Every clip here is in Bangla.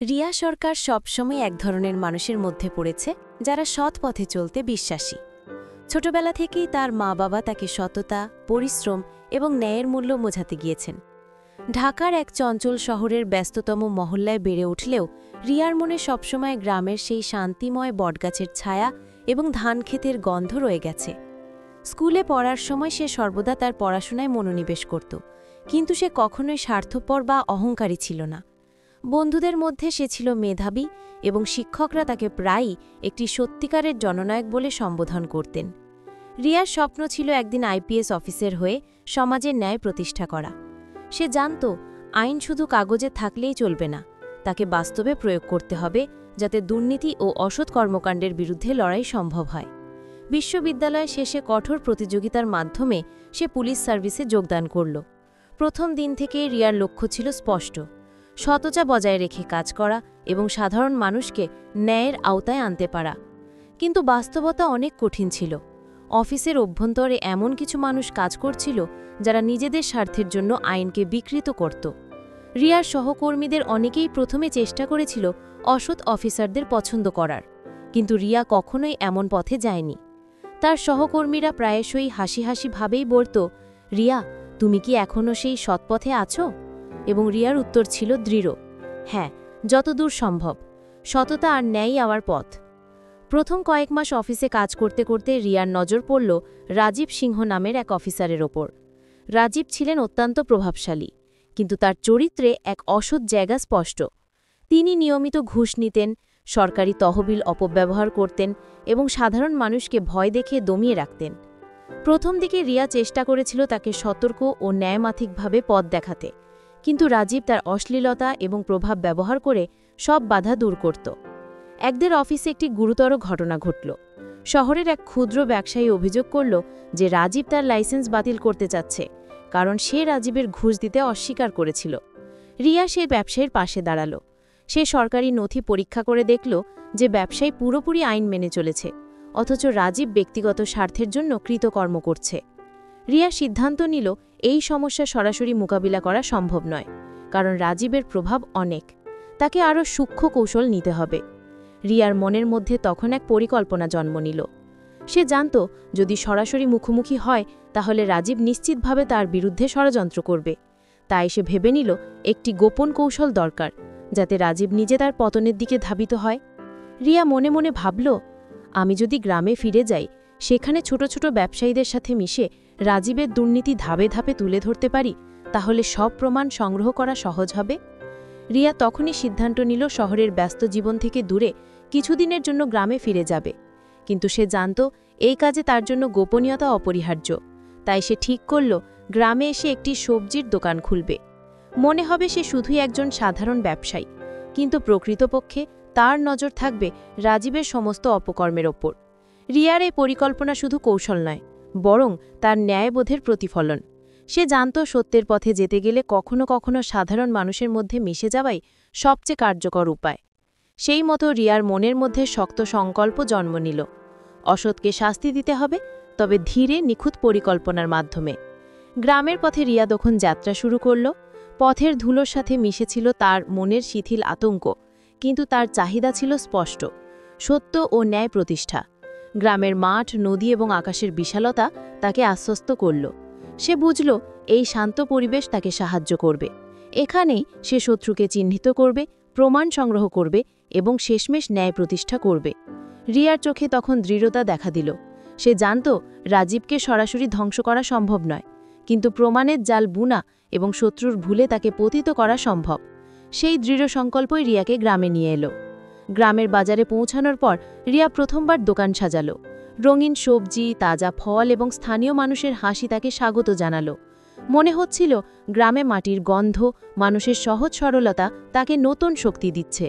রিয়া সরকার সবসময় এক ধরনের মানুষের মধ্যে পড়েছে যারা সৎ পথে চলতে বিশ্বাসী। ছোটবেলা থেকেই তার মা বাবা তাকে সততা, পরিশ্রম এবং ন্যায়ের মূল্য বোঝাতে গিয়েছেন। ঢাকার এক চঞ্চল শহরের ব্যস্ততম মহল্লায় বেড়ে উঠলেও রিয়ার মনে সবসময় গ্রামের সেই শান্তিময় বটগাছের ছায়া এবং ধানক্ষেতের গন্ধ রয়ে গেছে। স্কুলে পড়ার সময় সে সর্বদা তার পড়াশোনায় মনোনিবেশ করত, কিন্তু সে কখনোই স্বার্থপর বা অহংকারী ছিল না। বন্ধুদের মধ্যে সে ছিল মেধাবী এবং শিক্ষকরা তাকে প্রায়ই একটি সত্যিকারের জননায়ক বলে সম্বোধন করতেন। রিয়ার স্বপ্ন ছিল একদিন আইপিএস অফিসার হয়ে সমাজের ন্যায় প্রতিষ্ঠা করা। সে জানত আইন শুধু কাগজে থাকলেই চলবে না, তাকে বাস্তবে প্রয়োগ করতে হবে যাতে দুর্নীতি ও অসৎ কর্মকাণ্ডের বিরুদ্ধে লড়াই সম্ভব হয়। বিশ্ববিদ্যালয় শেষে কঠোর প্রতিযোগিতার মাধ্যমে সে পুলিশ সার্ভিসে যোগদান করল। প্রথম দিন থেকেই রিয়ার লক্ষ্য ছিল স্পষ্ট: সততা বজায় রেখে কাজ করা এবং সাধারণ মানুষকে ন্যায়ের আওতায় আনতে পারা। কিন্তু বাস্তবতা অনেক কঠিন ছিল। অফিসের অভ্যন্তরে এমন কিছু মানুষ কাজ করছিল যারা নিজেদের স্বার্থের জন্য আইনকে বিকৃত করত। রিয়ার সহকর্মীদের অনেকেই প্রথমে চেষ্টা করেছিল অসৎ অফিসারদের পছন্দ করার, কিন্তু রিয়া কখনোই এমন পথে যায়নি। তার সহকর্মীরা প্রায়শই হাসি হাসি ভাবেই বলত, রিয়া, তুমি কি এখনও সেই সৎপথে আছো? এবং রিয়ার উত্তর ছিল দৃঢ়, হ্যাঁ, যতদূর সম্ভব। সততা আর ন্যায় আমার পথ। প্রথম কয়েক মাস অফিসে কাজ করতে করতে রিয়ার নজর পড়ল রাজীব সিংহ নামের এক অফিসারের ওপর। রাজীব ছিলেন অত্যন্ত প্রভাবশালী, কিন্তু তার চরিত্রে এক অসৎ জায়গা স্পষ্ট। তিনি নিয়মিত ঘুষ নিতেন, সরকারি তহবিল অপব্যবহার করতেন এবং সাধারণ মানুষকে ভয় দেখিয়ে দমিয়ে রাখতেন। প্রথম দিকে রিয়া চেষ্টা করেছিল তাকে সতর্ক ও ন্যায়মাফিকভাবে পথ দেখাতে, কিন্তু রাজীব তার অশ্লীলতা এবং প্রভাব ব্যবহার করে সব বাধা দূর করত। একদের অফিসে একটি গুরুতর ঘটনা ঘটল। শহরের এক ক্ষুদ্র ব্যবসায়ী অভিযোগ করল যে রাজীব তার লাইসেন্স বাতিল করতে চাচ্ছে, কারণ সে রাজীবের ঘুষ দিতে অস্বীকার করেছিল। রিয়া সে ব্যবসায়ীর পাশে দাঁড়াল। সে সরকারি নথি পরীক্ষা করে দেখল যে ব্যবসায়ী পুরোপুরি আইন মেনে চলেছে, অথচ রাজীব ব্যক্তিগত স্বার্থের জন্য কৃতকর্ম করছে। রিয়া সিদ্ধান্ত নিল এই সমস্যা সরাসরি মোকাবিলা করা সম্ভব নয়, কারণ রাজীবের প্রভাব অনেক। তাকে আরও সূক্ষ্ম কৌশল নিতে হবে। রিয়ার মনের মধ্যে তখন এক পরিকল্পনা জন্ম নিল। সে জানত যদি সরাসরি মুখোমুখি হয় তাহলে রাজীব নিশ্চিতভাবে তার বিরুদ্ধে ষড়যন্ত্র করবে। তাই সে ভেবে নিল একটি গোপন কৌশল দরকার, যাতে রাজীব নিজে তার পতনের দিকে ধাবিত হয়। রিয়া মনে মনে ভাবল, আমি যদি গ্রামে ফিরে যাই, সেখানে ছোট ছোট ব্যবসায়ীদের সাথে মিশে রাজীবের দুর্নীতি ধাপে ধাপে তুলে ধরতে পারি, তাহলে সব প্রমাণ সংগ্রহ করা সহজ হবে। রিয়া তখনই সিদ্ধান্ত নিল শহরের ব্যস্ত জীবন থেকে দূরে কিছুদিনের জন্য গ্রামে ফিরে যাবে। কিন্তু সে জানত এই কাজে তার জন্য গোপনীয়তা অপরিহার্য। তাই সে ঠিক করল গ্রামে এসে একটি সবজির দোকান খুলবে। মনে হবে সে শুধুই একজন সাধারণ ব্যবসায়ী, কিন্তু প্রকৃতপক্ষে তার নজর থাকবে রাজীবের সমস্ত অপকর্মের ওপর। রিয়ার এই পরিকল্পনা শুধু কৌশল নয়, বরং তার ন্যায়বোধের প্রতিফলন। সে জানত সত্যের পথে যেতে গেলে কখনো কখনো সাধারণ মানুষের মধ্যে মিশে যাওয়াই সবচেয়ে কার্যকর উপায়। সেই মতো রিয়ার মনের মধ্যে শক্ত সংকল্প জন্ম নিল। অসৎকে শাস্তি দিতে হবে, তবে ধীরে নিখুঁত পরিকল্পনার মাধ্যমে। গ্রামের পথে রিয়া তখন যাত্রা শুরু করল। পথের ধুলোর সাথে মিশেছিল তার মনের শিথিল আতঙ্ক, কিন্তু তার চাহিদা ছিল স্পষ্ট: সত্য ও ন্যায় প্রতিষ্ঠা। গ্রামের মাঠ, নদী এবং আকাশের বিশালতা তাকে আশ্বস্ত করল। সে বুঝল এই শান্ত পরিবেশ তাকে সাহায্য করবে। এখানেই সে শত্রুকে চিহ্নিত করবে, প্রমাণ সংগ্রহ করবে এবং শেষমেশ ন্যায় প্রতিষ্ঠা করবে। রিয়ার চোখে তখন দৃঢ়তা দেখা দিল। সে জানত রাজীবকে সরাসরি ধ্বংস করা সম্ভব নয়, কিন্তু প্রমাণের জাল বুনা এবং শত্রুর ভুলে তাকে পতিত করা সম্ভব। সেই দৃঢ় সংকল্পই রিয়াকে গ্রামে নিয়ে এলো। গ্রামের বাজারে পৌঁছানোর পর রিয়া প্রথমবার দোকান সাজালো। রঙিন সবজি, তাজা ফল এবং স্থানীয় মানুষের হাসি তাকে স্বাগত জানালো। মনে হচ্ছিল গ্রামে মাটির গন্ধ, মানুষের সহজ সরলতা তাকে নতুন শক্তি দিচ্ছে।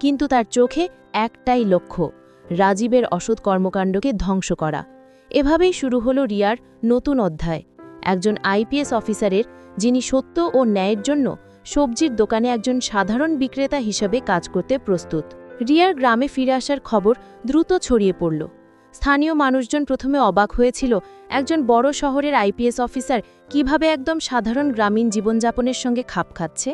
কিন্তু তার চোখে একটাই লক্ষ্য: রাজীবের অসৎ কর্মকাণ্ডকে ধ্বংস করা। এভাবেই শুরু হলো রিয়ার নতুন অধ্যায়, একজন আইপিএস অফিসারের, যিনি সত্য ও ন্যায়ের জন্য সবজির দোকানে একজন সাধারণ বিক্রেতা হিসেবে কাজ করতে প্রস্তুত। রিয়ার গ্রামে ফিরে আসার খবর দ্রুত ছড়িয়ে পড়ল। স্থানীয় মানুষজন প্রথমে অবাক হয়েছিল একজন বড় শহরের আইপিএস অফিসার কিভাবে একদম সাধারণ গ্রামীণ জীবনযাপনের সঙ্গে খাপ খাচ্ছে।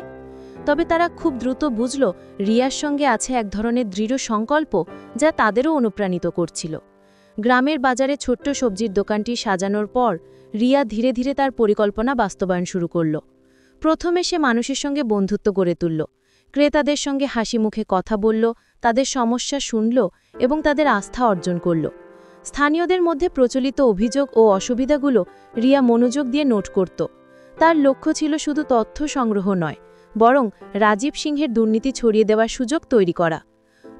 তবে তারা খুব দ্রুত বুঝল রিয়ার সঙ্গে আছে এক ধরনের দৃঢ় সংকল্প যা তাদেরও অনুপ্রাণিত করছিল। গ্রামের বাজারে ছোট্ট সবজির দোকানটি সাজানোর পর রিয়া ধীরে ধীরে তার পরিকল্পনা বাস্তবায়ন শুরু করল। প্রথমে সে মানুষের সঙ্গে বন্ধুত্ব গড়ে তুলল, ক্রেতাদের সঙ্গে হাসি মুখে কথা বলল, তাদের সমস্যা শুনল এবং তাদের আস্থা অর্জন করল। স্থানীয়দের মধ্যে প্রচলিত অভিযোগ ও অসুবিধাগুলো রিয়া মনোযোগ দিয়ে নোট করত। তার লক্ষ্য ছিল শুধু তথ্য সংগ্রহ নয়, বরং রাজীব সিংহের দুর্নীতি ছড়িয়ে দেওয়ার সুযোগ তৈরি করা।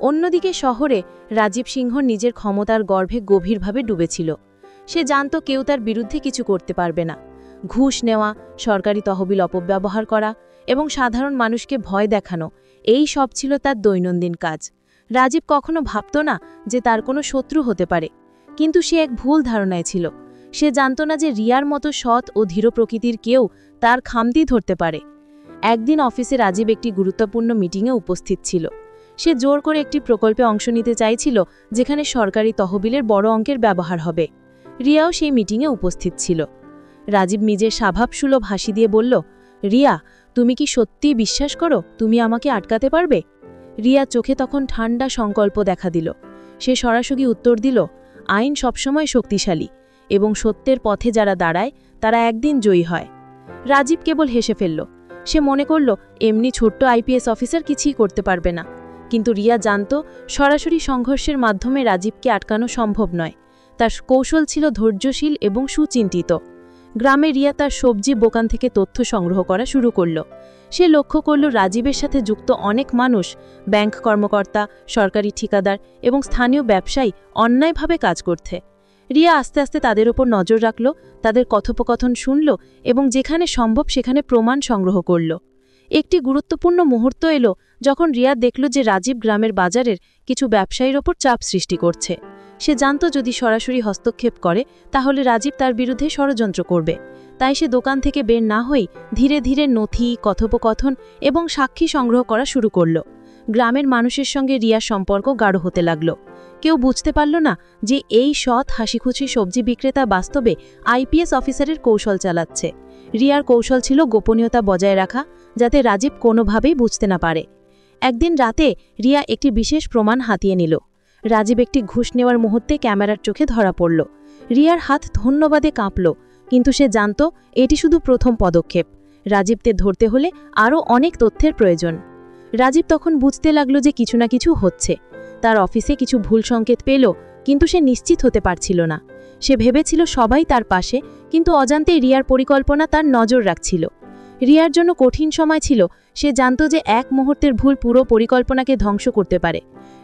অন্যদিকে শহরে রাজীব সিংহ নিজের ক্ষমতার গর্ভে গভীরভাবে ডুবেছিল। সে জানত কেউ তার বিরুদ্ধে কিছু করতে পারবে না। ঘুষ নেওয়া, সরকারি তহবিল অপব্যবহার করা এবং সাধারণ মানুষকে ভয় দেখানো, এই সব ছিল তার দৈনন্দিন কাজ। রাজীব কখনো ভাবত না যে তার কোনো শত্রু হতে পারে, কিন্তু সে এক ভুল ধারণায় ছিল। সে জানত না যে রিয়ার মতো সৎ ও ধীর প্রকৃতির কেউ তার খামতি ধরতে পারে। একদিন অফিসে রাজীব একটি গুরুত্বপূর্ণ মিটিংয়ে উপস্থিত ছিল। সে জোর করে একটি প্রকল্পে অংশ নিতে চাইছিল যেখানে সরকারি তহবিলের বড় অঙ্কের ব্যবহার হবে। রিয়াও সেই মিটিংয়ে উপস্থিত ছিল। রাজীব নিজের স্বভাবসুলভ হাসি দিয়ে বলল, রিয়া, তুমি কি সত্যিই বিশ্বাস করো তুমি আমাকে আটকাতে পারবে? রিয়া চোখে তখন ঠান্ডা সংকল্প দেখা দিল। সে সরাসরি উত্তর দিল, আইন সবসময় শক্তিশালী এবং সত্যের পথে যারা দাঁড়ায় তারা একদিন জয়ী হয়। রাজীব কেবল হেসে ফেলল। সে মনে করল এমনি ছোট্ট আইপিএস অফিসার কিছুই করতে পারবে না। কিন্তু রিয়া জানত সরাসরি সংঘর্ষের মাধ্যমে রাজীবকে আটকানো সম্ভব নয়। তার কৌশল ছিল ধৈর্যশীল এবং সুচিন্তিত। গ্রামে রিয়া তার সবজি দোকান থেকে তথ্য সংগ্রহ করা শুরু করল। সে লক্ষ্য করল রাজীবের সাথে যুক্ত অনেক মানুষ, ব্যাংক কর্মকর্তা, সরকারি ঠিকাদার এবং স্থানীয় ব্যবসায়ী অন্যায়ভাবে কাজ করছে। রিয়া আস্তে আস্তে তাদের ওপর নজর রাখল, তাদের কথোপকথন শুনল এবং যেখানে সম্ভব সেখানে প্রমাণ সংগ্রহ করল। একটি গুরুত্বপূর্ণ মুহূর্ত এলো যখন রিয়া দেখল যে রাজীব গ্রামের বাজারের কিছু ব্যবসায়ীর ওপর চাপ সৃষ্টি করছে। সে জানত যদি সরাসরি হস্তক্ষেপ করে তাহলে রাজীব তার বিরুদ্ধে ষড়যন্ত্র করবে। তাই সে দোকান থেকে বের না হয়ে ধীরে ধীরে নথি, কথোপকথন এবং সাক্ষী সংগ্রহ করা শুরু করল। গ্রামের মানুষের সঙ্গে রিয়ার সম্পর্ক গাঢ় হতে লাগল। কেউ বুঝতে পারল না যে এই সৎ হাসিখুশি সবজি বিক্রেতা বাস্তবে আইপিএস অফিসারের কৌশল চালাচ্ছে। রিয়ার কৌশল ছিল গোপনীয়তা বজায় রাখা, যাতে রাজীব কোনোভাবেই বুঝতে না পারে। একদিন রাতে রিয়া একটি বিশেষ প্রমাণ হাতিয়ে নিল। রাজীব একটি ঘুষ নেওয়ার মুহূর্তে ক্যামেরার চোখে ধরা পড়ল। রিয়ার হাত ধন্যবাদে কাঁপল, কিন্তু সে জানত এটি শুধু প্রথম পদক্ষেপ। রাজীবকে ধরতে হলে আরও অনেক তথ্যের প্রয়োজন। রাজীব তখন বুঝতে লাগল যে কিছু না কিছু হচ্ছে। তার অফিসে কিছু ভুল সংকেত পেল, কিন্তু সে নিশ্চিত হতে পারছিল না। সে ভেবেছিল সবাই তার পাশে, কিন্তু অজান্তেই রিয়ার পরিকল্পনা তার নজর রাখছিল। রিয়ার জন্য কঠিন সময় ছিল। সে জানত যে এক মুহূর্তের ভুল পুরো পরিকল্পনাকে ধ্বংস করতে পারে।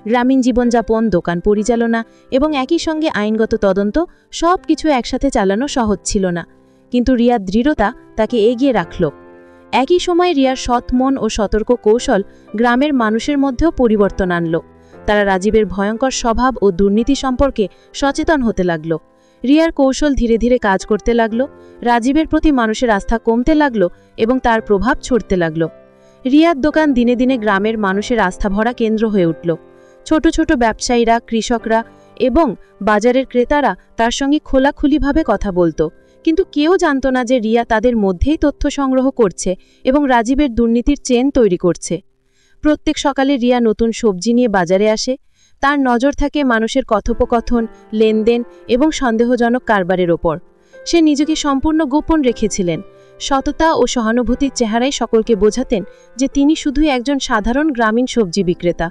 গ্রামীণ জীবনযাপন, দোকান পরিচালনা এবং একই সঙ্গে আইনগত তদন্ত সব কিছু একসাথে চালানো সহজ ছিল না, কিন্তু রিয়ার দৃঢ়তা তাকে এগিয়ে রাখল। একই সময় রিয়ার সৎ মন ও সতর্ক কৌশল গ্রামের মানুষের মধ্যেও পরিবর্তন আনল। তারা রাজীবের ভয়ঙ্কর স্বভাব ও দুর্নীতি সম্পর্কে সচেতন হতে লাগল। রিয়ার কৌশল ধীরে ধীরে কাজ করতে লাগল। রাজীবের প্রতি মানুষের আস্থা কমতে লাগল এবং তার প্রভাব ছড়তে লাগল। রিয়ার দোকান দিনে দিনে গ্রামের মানুষের আস্থা ভরা কেন্দ্র হয়ে উঠল। ছোট ছোট ব্যবসায়ীরা, কৃষকরা এবং বাজারের ক্রেতারা তার সঙ্গে খোলাখুলিভাবে কথা বলত, কিন্তু কেউ জানত না যে রিয়া তাদের মধ্যেই তথ্য সংগ্রহ করছে এবং রাজীবের দুর্নীতির চেন তৈরি করছে। প্রত্যেক সকালে রিয়া নতুন সবজি নিয়ে বাজারে আসে। তার নজর থাকে মানুষের কথোপকথন, লেনদেন এবং সন্দেহজনক কারবারের ওপর। সে নিজেকে সম্পূর্ণ গোপন রেখেছিলেন। সততা ও সহানুভূতির চেহারায় সকলকে বোঝাতেন যে তিনি শুধুই একজন সাধারণ গ্রামীণ সবজি বিক্রেতা।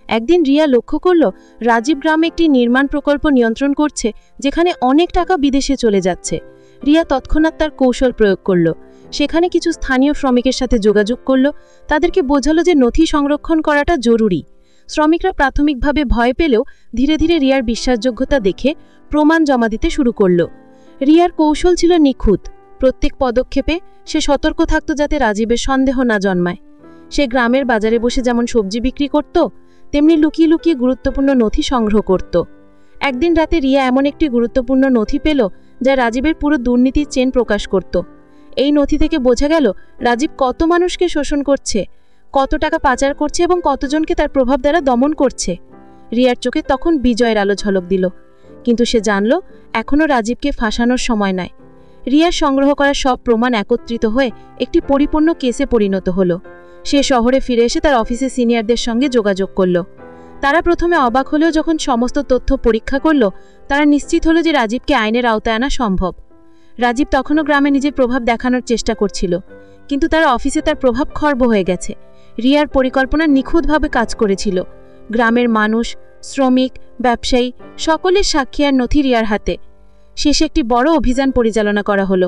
একদিন রিয়া লক্ষ্য করল রাজীব গ্রামে একটি নির্মাণ প্রকল্প নিয়ন্ত্রণ করছে, যেখানে অনেক টাকা বিদেশে চলে যাচ্ছে। রিয়া তৎক্ষণাৎ তার কৌশল প্রয়োগ করল। সেখানে কিছু স্থানীয় শ্রমিকের সাথে যোগাযোগ করল, তাদেরকে বোঝালো যে নথি সংরক্ষণ করাটা জরুরি। শ্রমিকরা প্রাথমিকভাবে ভয় পেলেও ধীরে ধীরে রিয়ার বিশ্বাসযোগ্যতা দেখে প্রমাণ জমা দিতে শুরু করল। রিয়ার কৌশল ছিল নিখুঁত। প্রত্যেক পদক্ষেপে সে সতর্ক থাকত যাতে রাজীবের সন্দেহ না জন্মায়। সে গ্রামের বাজারে বসে যেমন সবজি বিক্রি করত, তেমনি লুকিয়ে লুকিয়ে গুরুত্বপূর্ণ নথি সংগ্রহ করত। একদিন রাতে রিয়া এমন একটি গুরুত্বপূর্ণ নথি পেল যা রাজীবের পুরো দুর্নীতির চেন প্রকাশ করত। এই নথি থেকে বোঝা গেল রাজীব কত মানুষকে শোষণ করছে, কত টাকা পাচার করছে এবং কতজনকে তার প্রভাব দ্বারা দমন করছে। রিয়ার চোখে তখন বিজয়ের আলো ঝলক দিল, কিন্তু সে জানল এখনও রাজীবকে ফাঁসানোর সময় নয়। রিয়ার সংগ্রহ করা সব প্রমাণ একত্রিত হয়ে একটি পরিপূর্ণ কেসে পরিণত হল। সে শহরে ফিরে এসে তার অফিসের সিনিয়রদের সঙ্গে যোগাযোগ করল। তারা প্রথমে অবাক হলেও যখন সমস্ত তথ্য পরীক্ষা করল, তারা নিশ্চিত হলো যে রাজীবকে আইনের আওতায় আনা সম্ভব। রাজীব তখনও গ্রামে নিজের প্রভাব দেখানোর চেষ্টা করছিল, কিন্তু তার অফিসে তার প্রভাব খর্ব হয়ে গেছে। রিয়ার পরিকল্পনা নিখুঁতভাবে কাজ করেছিল। গ্রামের মানুষ, শ্রমিক, ব্যবসায়ী সকলের সাক্ষী আর নথি রিয়ার হাতে। শেষে একটি বড় অভিযান পরিচালনা করা হলো।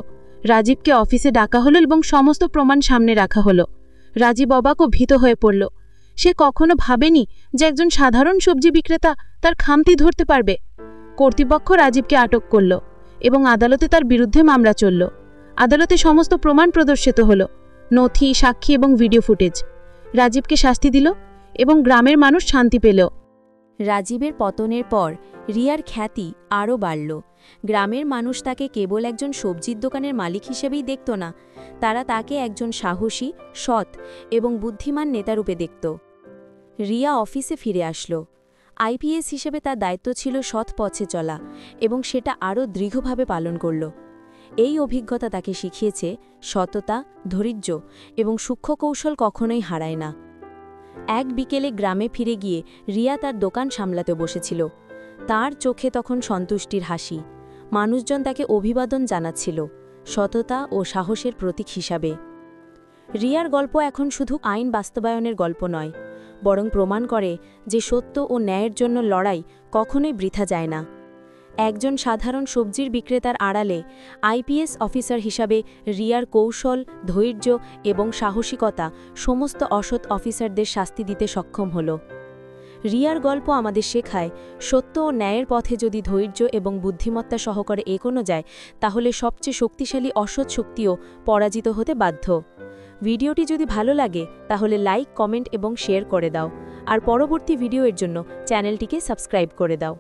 রাজীবকে অফিসে ডাকা হলো এবং সমস্ত প্রমাণ সামনে রাখা হলো। রাজীব অবাক ও ভীত হয়ে পড়ল। সে কখনো ভাবেনি যে একজন সাধারণ সবজি বিক্রেতা তার খামতি ধরতে পারবে। কর্তৃপক্ষ রাজীবকে আটক করল এবং আদালতে তার বিরুদ্ধে মামলা চলল। আদালতে সমস্ত প্রমাণ প্রদর্শিত হলো, নথি, সাক্ষী এবং ভিডিও ফুটেজ। রাজীবকে শাস্তি দিল এবং গ্রামের মানুষ শান্তি পেল। রাজীবের পতনের পর রিয়ার খ্যাতি আরও বাড়ল। গ্রামের মানুষ তাকে কেবল একজন সবজির দোকানের মালিক হিসেবেই দেখত না, তারা তাকে একজন সাহসী, সৎ এবং বুদ্ধিমান নেতারূপে দেখত। রিয়া অফিসে ফিরে আসলো। আইপিএস হিসেবে তার দায়িত্ব ছিল সৎ পথে চলা এবং সেটা আরও দৃঢ়ভাবে পালন করল। এই অভিজ্ঞতা তাকে শিখিয়েছে সততা, ধৈর্য এবং সূক্ষ্ম কৌশল কখনোই হারায় না। এক বিকেলে গ্রামে ফিরে গিয়ে রিয়া তার দোকান সামলাতে বসেছিল। তার চোখে তখন সন্তুষ্টির হাসি। মানুষজন তাকে অভিবাদন জানাচ্ছিল, সততা ও সাহসের প্রতীক হিসাবে। রিয়ার গল্প এখন শুধু আইন বাস্তবায়নের গল্প নয়, বরং প্রমাণ করে যে সত্য ও ন্যায়ের জন্য লড়াই কখনোই বৃথা যায় না। একজন সাধারণ সবজির বিক্রেতার আড়ালে আইপিএস অফিসার হিসাবে রিয়ার কৌশল, ধৈর্য এবং সাহসিকতা সমস্ত অসৎ অফিসারদের শাস্তি দিতে সক্ষম হল। রিয়ার গল্প আমাদের শেখায়, সত্য ও ন্যায়ের পথে যদি ধৈর্য এবং বুদ্ধিমত্তা সহকারে এগোনো যায়, তাহলে সবচেয়ে শক্তিশালী অসৎ শক্তিও পরাজিত হতে বাধ্য। ভিডিওটি যদি ভালো লাগে তাহলে লাইক, কমেন্ট এবং শেয়ার করে দাও, আর পরবর্তী ভিডিওর জন্য চ্যানেলটিকে সাবস্ক্রাইব করে দাও।